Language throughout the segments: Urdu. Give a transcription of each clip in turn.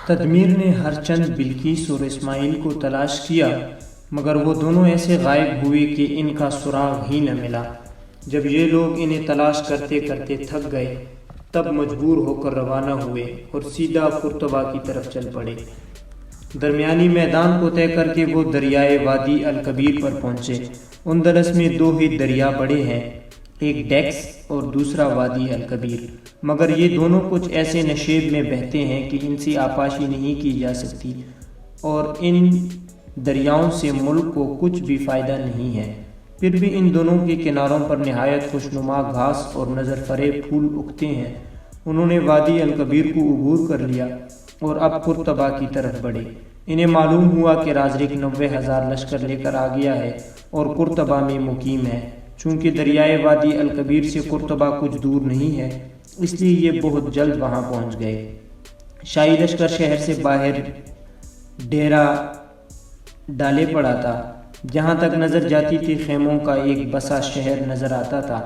تدمیر نے ہر چند بلقیس اور اسماعیل کو تلاش کیا، مگر وہ دونوں ایسے غائب ہوئے کہ ان کا سراغ ہی نہ ملا۔ جب یہ لوگ انہیں تلاش کرتے کرتے تھک گئے، تب مجبور ہو کر روانہ ہوئے اور سیدھا قرطبہ کی طرف چل پڑے۔ درمیانی میدان کو طے کر کے وہ دریائے وادی الکبیر پر پہنچے۔ اندلس میں دو ہی دریا بڑے ہیں، ایک ڈیکس اور دوسرا وادی الکبیر، مگر یہ دونوں کچھ ایسے نشیب میں بہتے ہیں کہ ان سے آپاشی نہیں کی جا سکتی، اور ان دریاؤں سے ملک کو کچھ بھی فائدہ نہیں ہے۔ پھر بھی ان دونوں کے کناروں پر نہایت خوشنما گھاس اور نظر فریب پھول اگتے ہیں۔ انہوں نے وادی الکبیر کو عبور کر لیا اور اب قرطبہ کی طرف بڑھے۔ انہیں معلوم ہوا کہ رازرک 90,000 لشکر لے کر آ گیا ہے اور قرطبہ میں مقیم ہے۔ چونکہ دریائے وادی الکبیر سے قرطبہ کچھ دور نہیں ہے، اس لیے یہ بہت جلد وہاں پہنچ گئے۔ شاہی لشکر شہر سے باہر ڈیرا ڈالے پڑا تھا۔ جہاں تک نظر جاتی تھی خیموں کا ایک بسا شہر نظر آتا تھا۔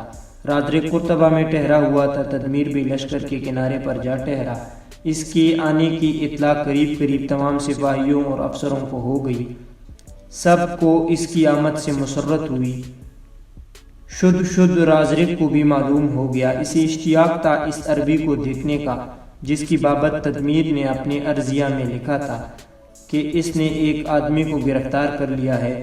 رازرک قرطبہ میں ٹھہرا ہوا تھا۔ تدمیر بھی لشکر کے کنارے پر جا ٹھہرا۔ اس کے آنے کی اطلاع قریب تمام سپاہیوں اور افسروں کو ہو گئی۔ سب کو اس کی آمد سے مسرت ہوئی۔ شد رازرک کو بھی معلوم ہو گیا۔ اسے اشتیاق تھا اس عربی کو دیکھنے کا، جس کی بابت تدمیر نے اپنے عرضیہ میں لکھا تھا کہ اس نے ایک آدمی کو گرفتار کر لیا ہے،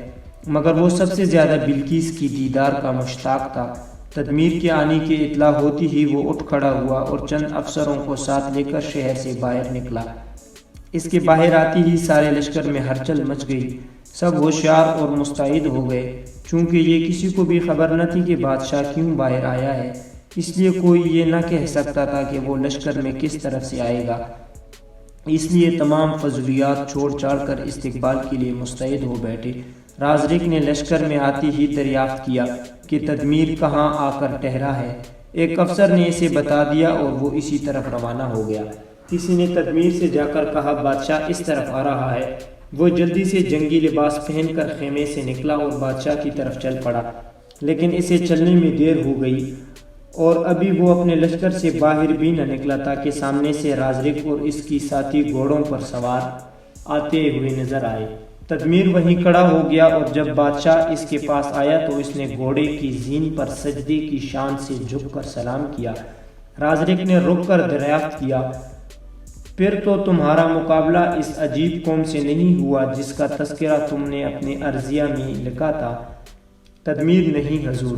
مگر وہ سب سے زیادہ بلقیس کی دیدار کا مشتاق تھا۔ تدمیر کے آنے کی اطلاع ہوتی ہی وہ اٹھ کھڑا ہوا اور چند افسروں کو ساتھ لے کر شہر سے باہر نکلا۔ اس کے باہر آتی ہی سارے لشکر میں ہلچل مچ گئی۔ سب ہوشیار اور مستعد ہو گئے، چونکہ یہ کسی کو بھی خبر نہ تھی کہ بادشاہ کیوں باہر آیا ہے، اس لیے کوئی یہ نہ کہہ سکتا تھا کہ وہ لشکر میں کس طرف سے آئے گا۔ اس لیے تمام فضولیات چھوڑ چھاڑ کر استقبال کے لیے مستعد ہو بیٹھے۔ رازرک نے لشکر میں آتے ہی دریافت کیا کہ تدمیر کہاں آ کر ٹھہرا ہے۔ ایک افسر نے اسے بتا دیا اور وہ اسی طرف روانہ ہو گیا۔ کسی نے تدمیر سے جا کر کہا بادشاہ اس طرف آ رہا ہے۔ وہ جلدی سے جنگی لباس پہن کر خیمے سے نکلا اور بادشاہ کی طرف چل پڑا، لیکن اسے چلنے میں دیر ہو گئی اور ابھی وہ اپنے لشکر سے باہر بھی نہ نکلا تھا کہ سامنے سے رازرک اور اس کی ساتھی گھوڑوں پر سوار آتے ہوئے نظر آئے۔ تدمیر وہیں کھڑا ہو گیا اور جب بادشاہ اس کے پاس آیا تو اس نے گھوڑے کی زین پر سجدے کی شان سے جھک کر سلام کیا۔ رازرک نے رک کر دریافت کیا، پھر تو تمہارا مقابلہ اس عجیب قوم سے نہیں ہوا جس کا تذکرہ تم نے اپنے عرضیہ میں لکھا تھا؟ تدمیر نہیں حضور۔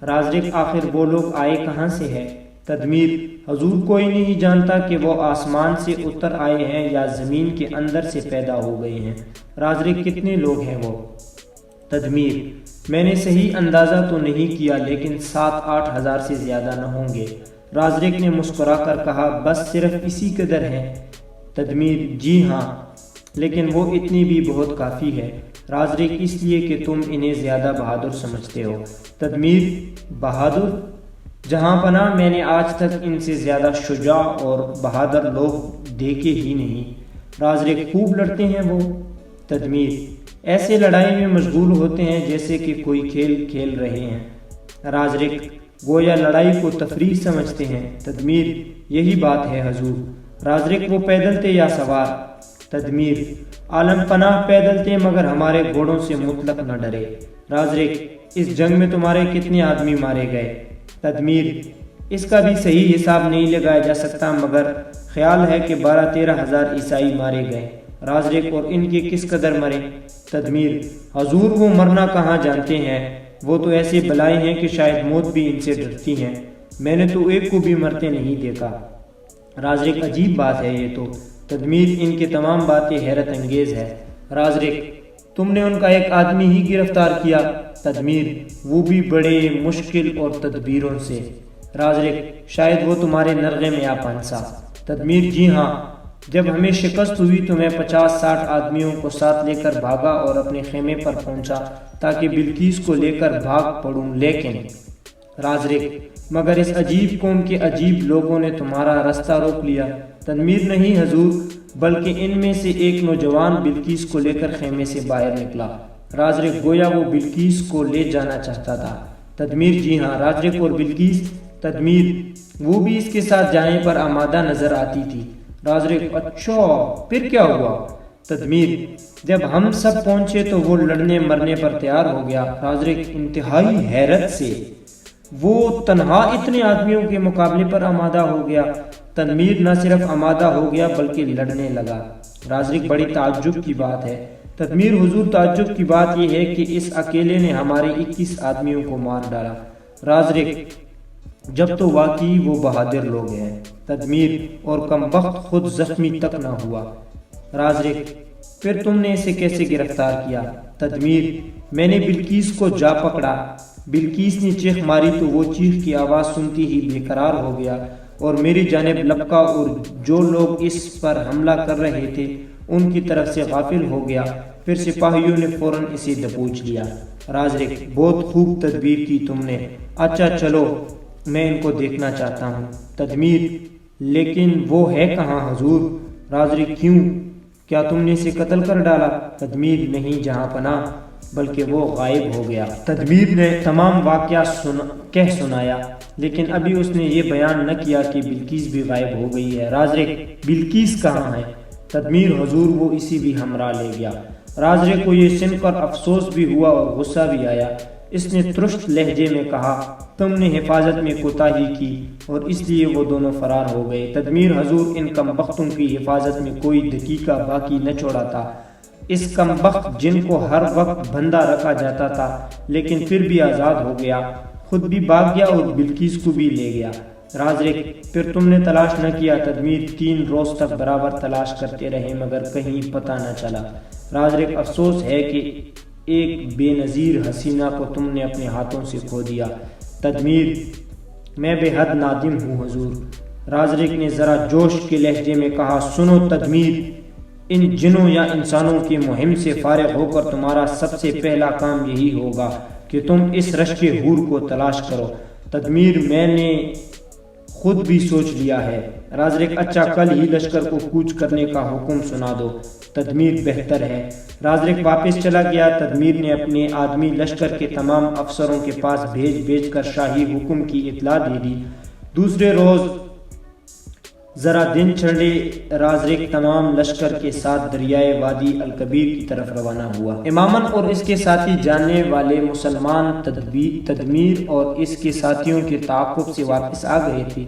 رازرک آخر وہ لوگ آئے کہاں سے ہے؟ تدمیر حضور کوئی نہیں جانتا کہ وہ آسمان سے اتر آئے ہیں یا زمین کے اندر سے پیدا ہو گئے ہیں۔ رازرک کتنے لوگ ہیں وہ؟ تدمیر میں نے صحیح اندازہ تو نہیں کیا، لیکن 7-8 ہزار سے زیادہ نہ ہوں گے۔ رازرک نے مسکرا کر کہا بس صرف اسی قدر ہیں؟ تدمیر جی ہاں، لیکن وہ اتنی بھی بہت کافی ہے۔ رازرک اس لیے کہ تم انہیں زیادہ بہادر سمجھتے ہو۔ تدمیر بہادر؟ جہاں پناہ میں نے آج تک ان سے زیادہ شجاع اور بہادر لوگ دیکھے ہی نہیں۔ رازرک خوب لڑتے ہیں وہ؟ تدمیر ایسے لڑائی میں مشغول ہوتے ہیں جیسے کہ کوئی کھیل کھیل رہے ہیں۔ رازرک گویا لڑائی کو تفریح سمجھتے ہیں۔ تدمیر یہی بات ہے حضور۔ رازرک وہ پیدل تھے یا سوار؟ تدمیر عالم پناہ پیدل تھے، مگر ہمارے گھوڑوں سے مطلق نہ ڈرے۔ رازرک اس جنگ میں تمہارے کتنے آدمی مارے گئے؟ تدمیر اس کا بھی صحیح حساب نہیں لگایا جا سکتا، مگر خیال ہے کہ 12-13 ہزار عیسائی مارے گئے۔ رازرک اور ان کے کس قدر مرے؟ تدمیر حضور وہ مرنا کہاں جانتے ہیں، وہ تو ایسے بلائے ہیں کہ شاید موت بھی ان سے ڈرتی ہیں۔ میں نے تو ایک کو بھی مرتے نہیں دیکھا۔ رازرک عجیب بات ہے یہ تو۔ تدمیر ان کی تمام باتیں حیرت انگیز ہے۔ رازرک تم نے ان کا ایک آدمی ہی گرفتار کیا؟ تدمیر وہ بھی بڑے مشکل اور تدبیروں سے۔ رازرک شاید وہ تمہارے نرغے میں آ پہنچا۔ تدمیر جی ہاں، جب ہمیں شکست ہوئی تو میں 50-60 آدمیوں کو ساتھ لے کر بھاگا اور اپنے خیمے پر پہنچا تاکہ بلقیس کو لے کر بھاگ پڑوں، لیکن رازرک مگر اس عجیب قوم کے عجیب لوگوں نے تمہارا راستہ روک لیا۔ تدمیر نہیں حضور، بلکہ ان میں سے ایک نوجوان بلقیس کو لے کر خیمے سے باہر نکلا۔ رازرک گویا وہ بلقیس کو لے جانا چاہتا تھا۔ تدمیر جی ہاں۔ رازرک اور بلقیس؟ تدمیر وہ بھی اس کے ساتھ جانے پر آمادہ نظر آتی تھی۔ رازق: اچھا پھر کیا ہوا؟ تدمیر: جب ہم سب پہنچے تو وہ لڑنے مرنے پر تیار ہو گیا۔ رازق انتہائی حیرت سے: وہ تنہا اتنے آدمیوں کے مقابلے پر آمادہ ہو گیا؟ تدمیر: نہ صرف آمادہ ہو گیا بلکہ لڑنے لگا۔ رازق: بڑی تعجب کی بات ہے۔ تدمیر: حضور تعجب کی بات یہ ہے کہ اس اکیلے نے ہمارے 21 آدمیوں کو مار ڈالا۔ رازق: جب تو واقعی وہ بہادر لوگ ہیں۔ تدمیر: اور کمبخت خود زخمی تک نہ ہوا۔ رازق: پھر تم نے اسے کیسے گرفتار کیا؟ تدمیر: میں نے بلقیس کو جا پکڑا۔ بلقیس نے چیخ ماری تو وہ چیخ کی آواز سنتی ہی بے قرار ہو گیا اور میری جانب لپکا اور جو لوگ اس پر حملہ کر رہے تھے ان کی طرف سے غافل ہو گیا۔ پھر سپاہیوں نے فوراً اسے دبوچ لیا۔ رازق: بہت خوب تدبیر کی تم نے۔ اچھا چلو میں ان کو دیکھنا چاہتا ہوں۔ تدمیر: لیکن وہ ہے کہاں حضور؟ رازق: کیوں، کیا تم نے اسے قتل کر ڈالا؟ تدمیر: نہیں جہاں پناہ، بلکہ وہ غائب ہو گیا۔ تدمیر نے تمام واقعہ کہہ سنایا، لیکن ابھی اس نے یہ بیان نہ کیا کہ بلقیس بھی غائب ہو گئی ہے۔ رازق: بلقیس کہاں ہے؟ تدمیر: حضور وہ اسی بھی ہمراہ لے گیا۔ رازق کو یہ سن کر افسوس بھی ہوا اور غصہ بھی آیا۔ اس نے ترشت لہجے میں کہا: تم نے حفاظت میں کوتاہی کی اور اس لیے وہ دونوں فرار ہو گئے۔ تدمیر: حضور ان کمبختوں کی حفاظت میں کوئی دقیقہ باقی نہ چھوڑا تھا۔ اس کمبخت جن کو ہر وقت بندہ رکھا جاتا تھا لیکن پھر بھی آزاد ہو گیا، خود بھی بھاگ گیا اور بلقیس کو بھی لے گیا۔ رازق: پھر تم نے تلاش نہ کیا؟ تدمیر: 3 روز تک برابر تلاش کرتے رہے مگر کہیں پتہ نہ چلا۔ رازق: افسوس ہے کہ ایک بے نظیر حسینہ کو تم نے اپنے ہاتھوں سے کھو دیا۔ تدمیر: میں بے حد نادم ہوں حضور۔ رازق نے ذرا جوش کے لہجے میں کہا: سنو تدمیر، ان جنوں یا انسانوں کی مہم سے فارغ ہو کر تمہارا سب سے پہلا کام یہی ہوگا کہ تم اس رشک حور کو تلاش کرو۔ تدمیر: میں نے خود بھی سوچ لیا ہے۔ رازق: اچھا کل ہی لشکر کو کوچ کرنے کا حکم سنا دو۔ تدمیر: بہتر ہے۔ رازق واپس چلا گیا۔ تدمیر نے اپنے آدمی لشکر کے تمام افسروں کے پاس بھیج کر شاہی حکم کی اطلاع دے دی۔ دوسرے روز ذرا دن چڑھے رازق تمام لشکر کے ساتھ دریائے وادی الکبیر کی طرف روانہ ہوا۔ امامن اور اس کے ساتھی جاننے والے مسلمان تدمیر اور اس کے ساتھیوں کے تعاقب سے واپس آ گئے تھے۔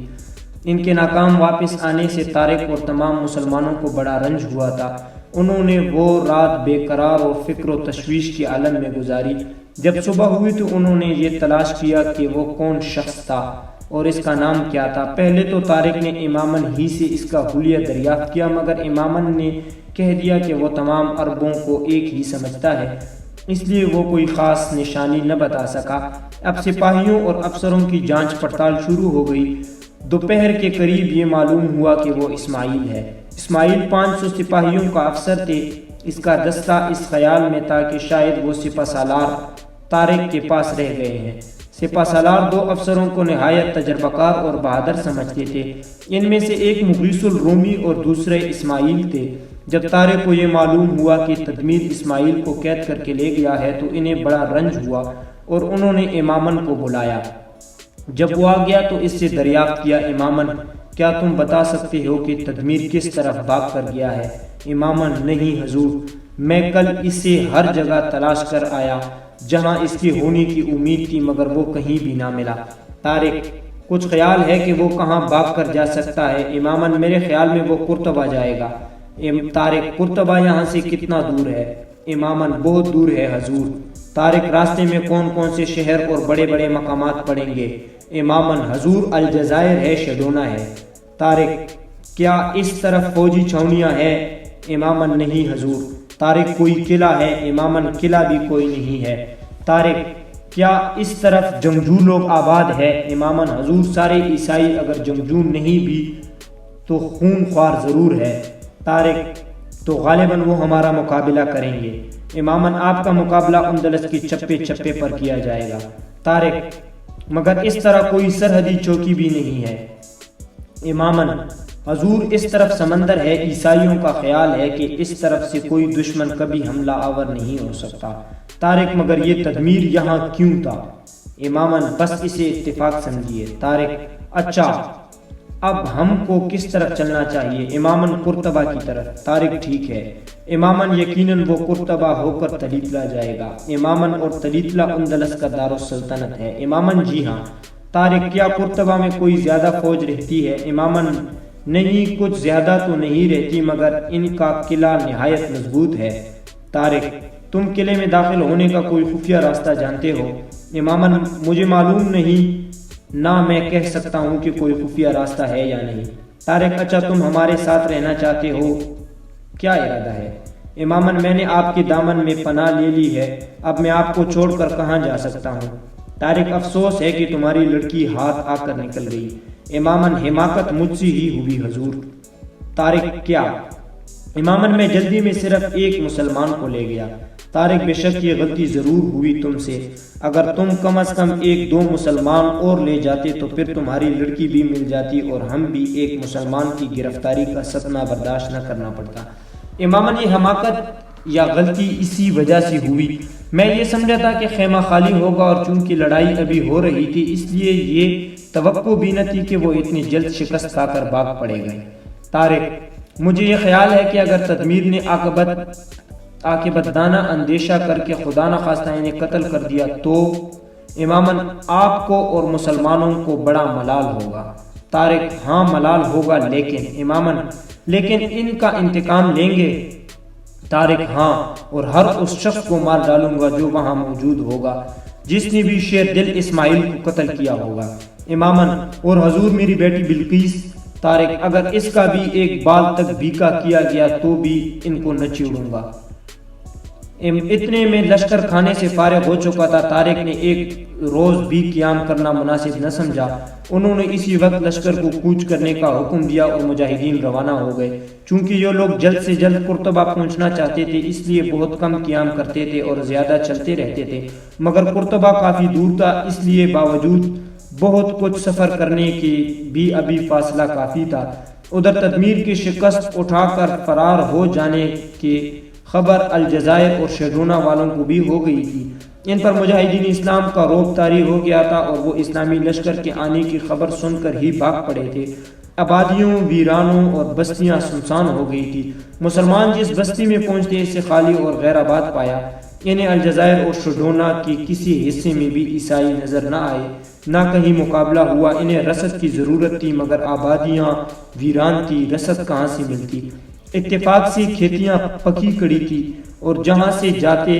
ان کے ناکام واپس آنے سے طارق اور تمام مسلمانوں کو بڑا رنج ہوا تھا۔ انہوں نے وہ رات بے قرار اور فکر و تشویش کے عالم میں گزاری۔ جب صبح ہوئی تو انہوں نے یہ تلاش کیا کہ وہ کون شخص تھا اور اس کا نام کیا تھا۔ پہلے تو طارق نے امامن ہی سے اس کا حلیہ دریافت کیا مگر امامن نے کہہ دیا کہ وہ تمام عربوں کو ایک ہی سمجھتا ہے، اس لیے وہ کوئی خاص نشانی نہ بتا سکا۔ اب سپاہیوں اور افسروں کی جانچ پڑتال شروع ہو گئی۔ دوپہر کے قریب یہ معلوم ہوا کہ وہ اسماعیل ہے۔ اسماعیل 500 سپاہیوں کا افسر تھے۔ اس کا دستہ اس خیال میں تھا کہ شاید وہ سپہ سالار طارق کے پاس رہ گئے ہیں۔ سپہ سالار 2 افسروں کو نہایت تجربہ کار اور بہادر سمجھتے تھے۔ ان میں سے ایک مغیث الرومی اور دوسرے اسماعیل تھے۔ جب طارق کو یہ معلوم ہوا کہ تدمیر اسماعیل کو قید کر کے لے گیا ہے تو انہیں بڑا رنج ہوا اور انہوں نے امامن کو بلایا۔ جب وہ آ گیا تو اس سے دریافت کیا: امامن، کیا تم بتا سکتے ہو کہ تدمیر کس طرف بھاگ کر گیا ہے؟ امامن: نہیں حضور، میں کل اسے ہر جگہ تلاش کر آیا جہاں اس کے ہونے کی امید تھی مگر وہ کہیں بھی نہ ملا۔ طارق: کچھ خیال ہے کہ وہ کہاں بھاگ کر جا سکتا ہے؟ امامن: میرے خیال میں وہ قرطبہ جائے گا۔ طارق: قرطبہ یہاں سے کتنا دور ہے؟ امامن: بہت دور ہے حضور۔ طارق: راستے میں کون کون سے شہر اور بڑے بڑے مقامات پڑیں گے؟ امامن: حضور الجزائر ہے، شڈونہ ہے۔ طارق: کیا اس طرف فوجی چھاؤنیاں ہیں؟ امامن: نہیں حضور۔ طارق: کوئی قلعہ ہے؟ امامن: قلعہ بھی کوئی نہیں ہے۔ طارق: کیا اس طرف جنگجو لوگ آباد ہے؟ امامن: حضور سارے عیسائی اگر جنگجو نہیں بھی تو خون خوار ضرور ہے۔ طارق: تو غالباً وہ ہمارا مقابلہ کریں گے۔ امامن: آپ کا مقابلہ اندلس کی چپے چپے پر کیا جائے گا۔ طارق: مگر اس طرح کوئی سرحدی چوکی بھی نہیں ہے۔ امامن: حضور اس طرف سمندر ہے، عیسائیوں کا خیال ہے کہ اس طرف سے کوئی دشمن کبھی حملہ آور نہیں ہو سکتا۔ طارق: مگر یہ تدمیر یہاں کیوں تھا؟ امامن: بس اسے اتفاق سمجھیے۔ طارق: اچھا اب ہم کو کس طرف چلنا چاہیے؟ اماماً قرطبہ کی طرف۔ طارق ٹھیک ہے۔ اماماً یقیناً وہ قرطبہ ہو کر تلیطلہ جائے گا۔ اماماً اور تلیطلہ اندلس کا دارالسلطنت ہے۔ اماماً جی ہاں۔ طارق کیا قرطبہ میں کوئی زیادہ فوج رہتی ہے؟ اماماً نہیں، کچھ زیادہ تو نہیں رہتی، مگر ان کا قلعہ نہایت مضبوط ہے۔ طارق تم قلعے میں داخل ہونے کا کوئی خفیہ راستہ جانتے ہو؟ اماماً مجھے معلوم نہیں، نہ میں کہہ سکتا ہوں کہ کوئی خفیہ راستہ ہے یا نہیں۔ طارق اچھا، تم ہمارے ساتھ رہنا چاہتے ہو؟ کیا ارادہ ہے؟ اماماً میں نے آپ کے دامن میں پناہ لے لی ہے، اب میں آپ کو چھوڑ کر کہاں جا سکتا ہوں؟ طارق افسوس ہے کہ تمہاری لڑکی ہاتھ آ کر نکل گئی۔ اماماً حماقت مجھ سے ہی ہوئی حضور۔ طارق کیا؟ اماماً میں جلدی میں صرف ایک مسلمان کو لے گیا۔ طارق بے شک یہ غلطی ضرور ہوئی تم سے، اگر تم کم از کم ایک دو مسلمان اور لے جاتے تو پھر تمہاری لڑکی بھی مل جاتی اور ہم بھی ایک مسلمان کی گرفتاری کا صدمہ برداشت نہ کرنا پڑتا۔ اماماً یہ حماقت یا غلطی اسی وجہ سے ہوئی، میں یہ سمجھا تھا کہ خیمہ خالی ہوگا، اور چونکہ لڑائی ابھی ہو رہی تھی اس لیے یہ توقع بھی نہ تھی کہ وہ اتنی جلد شکست کھا کر بھاگ پڑے گئے۔ طارق مجھے یہ خیال ہے کہ اگر تدمیر نے عاقبت دانہ اندیشہ کر کے خدا نخواستہ انہیں قتل کر دیا تو اماماً آپ کو اور مسلمانوں کو بڑا ملال ہوگا۔ طارق ہاں ملال ہوگا، لیکن اماماً لیکن ان کا انتقام لیں گے؟ طارق ہاں، اور ہر اس شخص کو مار ڈالوں گا جو وہاں موجود ہوگا جس نے بھی شیر دل اسماعیل کو قتل کیا ہوگا۔ اماماً اور حضور میری بیٹی بلقیس؟ طارق اگر اس کا بھی ایک بال تک بیکا کیا گیا تو بھی ان کو نہ چھوڑوں گا۔ اتنے میں لشکر کھانے سے فارغ ہو چکا تھا۔ طارق نے ایک روز بھی قیام کرنا مناسب نہ سمجھا۔ انہوں نے اسی وقت لشکر کو کوچ کرنے کا حکم دیا اور مجاہدین روانہ ہو گئے۔ چونکہ یہ لوگ جلد سے جلد قرطبہ پہنچنا چاہتے تھے اس لیے بہت کم قیام کرتے تھے اور زیادہ چلتے رہتے تھے، مگر قرطبہ کافی دور تھا، اس لیے باوجود بہت کچھ سفر کرنے کے بھی ابھی فاصلہ کافی تھا۔ ادھر تدمیر کی شکست اٹھا کر فرار ہو جانے کی خبر الجزائر اور شیڈونا والوں کو بھی ہو گئی تھی۔ ان پر مجاہدین اسلام کا رعب طاری ہو گیا تھا اور وہ اسلامی لشکر کے آنے کی خبر سن کر ہی بھاگ پڑے تھے۔ آبادیوں، ویرانوں اور بستیاں سنسان ہو گئی تھی۔ مسلمان جس بستی میں پہنچتے اسے خالی اور غیر آباد پایا۔ انہیں الجزائر اور شیڈونا کے کسی حصے میں بھی عیسائی نظر نہ آئے، نہ کہیں مقابلہ ہوا۔ انہیں رسد کی ضرورت تھی مگر آبادیاں ویران تھی، رسد کہاں سے ملتی؟ اتفاق سے کھیتیاں پکی کڑی تھی اور جہاں سے جاتے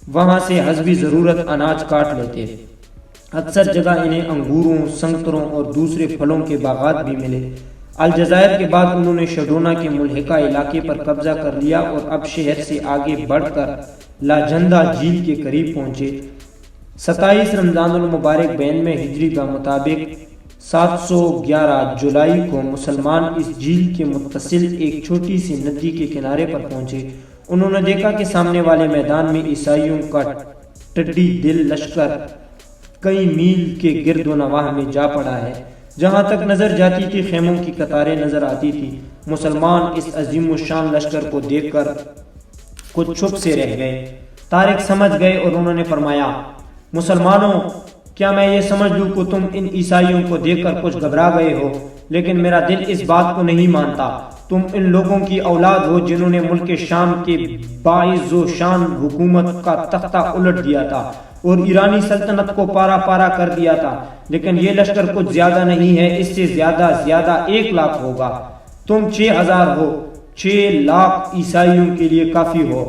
وہاں سے حسب ضرورت اناج کاٹ لیتے۔ اکثر جگہ انہیں انگوروں، سنگتروں اور دوسرے پھلوں کے باغات بھی ملے۔ الجزائر کے بعد انہوں نے شیڈونا کے ملحقہ علاقے پر قبضہ کر لیا اور اب شہر سے آگے بڑھ کر لاجندہ جھیل کے قریب پہنچے۔ 27 رمضان المبارک 92 ہجری کا مطابق 711 جولائی کو مسلمان اس جھیل کے متصل ایک چھوٹی سی ندی کے کنارے پر پہنچے۔ انہوں نے دیکھا کہ سامنے والے میدان میں عیسائیوں کا ٹڈی دل لشکر کئی میل کے گرد و نواح میں جا پڑا ہے۔ جہاں تک نظر جاتی تھی خیموں کی قطاریں نظر آتی تھی۔ مسلمان اس عظیم الشان لشکر کو دیکھ کر کچھ چھپ سے رہ گئے۔ طارق سمجھ گئے اور انہوں نے فرمایا، مسلمانوں، کیا میں یہ سمجھ لوں کہ تم ان عیسائیوں کو دیکھ کر کچھ گھبرا گئے ہو؟ لیکن میرا دل اس بات کو نہیں مانتا۔ تم ان لوگوں کی اولاد ہو جنہوں نے ملک شام کے باعز و شان حکومت کا تختہ الٹ دیا تھا اور ایرانی سلطنت کو پارا پارا کر دیا تھا، لیکن یہ لشکر کچھ زیادہ نہیں ہے، اس سے زیادہ 1 لاکھ ہوگا۔ تم 6000 ہو، 6 لاکھ عیسائیوں کے لیے کافی ہو۔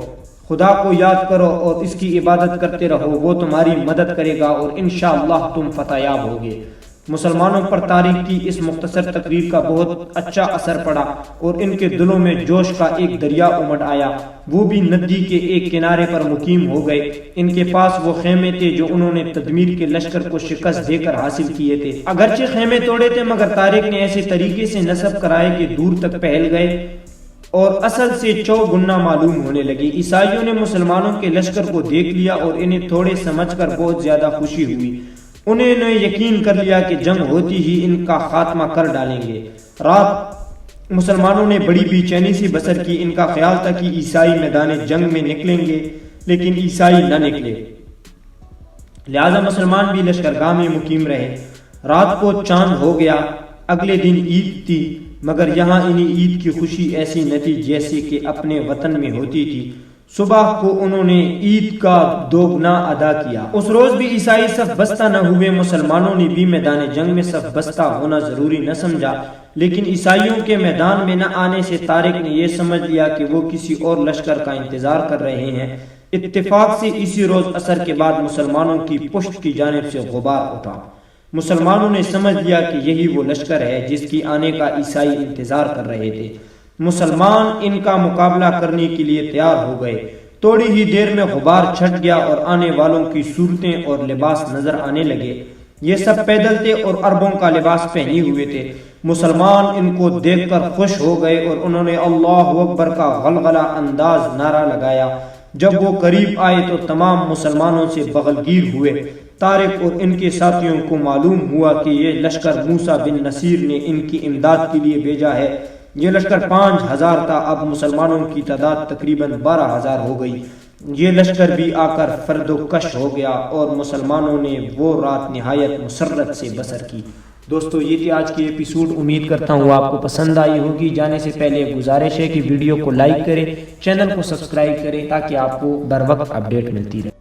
خدا کو یاد کرو اور اس کی عبادت کرتے رہو، وہ تمہاری مدد کرے گا اور انشاءاللہ تم فتح یاب ہوگے۔ مسلمانوں پر طارق کی اس مختصر تقریر کا بہت اچھا اثر پڑا اور ان کے دلوں میں جوش کا ایک دریا امڑ آیا۔ وہ بھی ندی کے ایک کنارے پر مقیم ہو گئے۔ ان کے پاس وہ خیمے تھے جو انہوں نے تدمیر کے لشکر کو شکست دے کر حاصل کیے تھے۔ اگرچہ خیمے توڑے تھے مگر طارق نے ایسے طریقے سے نصب کرائے کہ دور تک پھیل گئے اور اصل سے چوگنا معلوم ہونے لگی۔ عیسائیوں نے مسلمانوں کے لشکر کو دیکھ لیا اور انہیں تھوڑے سمجھ کر بہت زیادہ خوشی ہوئی۔ انہوں نے یقین کر لیا کہ جنگ ہوتی ہی ان کا خاتمہ کر ڈالیں گے۔ رات مسلمانوں نے بڑی بے چینی سے بسر کی۔ ان کا خیال تھا کہ عیسائی میدان جنگ میں نکلیں گے، لیکن عیسائی نہ نکلے، لہذا مسلمان بھی لشکرگاہ میں مقیم رہے۔ رات کو چاند ہو گیا۔ اگلے دن عید تھی، مگر یہاں انہیں عید کی خوشی ایسی نہ تھی جیسے کہ اپنے وطن میں ہوتی تھی۔ صبح کو انہوں نے عید کا دوگنا ادا کیا۔ اس روز بھی عیسائی صف بستہ نہ ہوئے۔ مسلمانوں نے بھی میدان جنگ میں صف بستہ ہونا ضروری نہ سمجھا، لیکن عیسائیوں کے میدان میں نہ آنے سے طارق نے یہ سمجھ لیا کہ وہ کسی اور لشکر کا انتظار کر رہے ہیں۔ اتفاق سے اسی روز عصر کے بعد مسلمانوں کی پشت کی جانب سے غبار اٹھا۔ مسلمانوں نے سمجھ لیا کہ یہی وہ لشکر ہے جس کی آنے کا عیسائی انتظار کر رہے تھے۔ مسلمان ان کا مقابلہ کرنے کے لیے تیار ہو گئے۔ تھوڑی ہی دیر میں غبار چھٹ گیا اور آنے والوں کی صورتیں اور لباس نظر آنے لگے۔ یہ سب پیدل تھے اور عربوں کا لباس پہنے ہوئے تھے۔ مسلمان ان کو دیکھ کر خوش ہو گئے اور انہوں نے اللہ اکبر کا غلغلہ انداز نعرہ لگایا۔ جب وہ قریب آئے تو تمام مسلمانوں سے بغلگیر ہوئے۔ طارق اور ان کے ساتھیوں کو معلوم ہوا کہ یہ لشکر موسیٰ بن نصیر نے ان کی امداد کے لیے بھیجا ہے۔ یہ لشکر 5000 تھا، اب مسلمانوں کی تعداد تقریباً 12000 ہو گئی۔ یہ لشکر بھی آ کر فرد و کش ہو گیا اور مسلمانوں نے وہ رات نہایت مسرت سے بسر کی۔ دوستو یہ تھی آج کی ایپیسوڈ، امید کرتا ہوں آپ کو پسند آئی ہوگی۔ جانے سے پہلے گزارش ہے کہ ویڈیو کو لائک کریں، چینل کو سبسکرائب کریں تاکہ آپ کو بر وقت اپڈیٹ ملتی رہے۔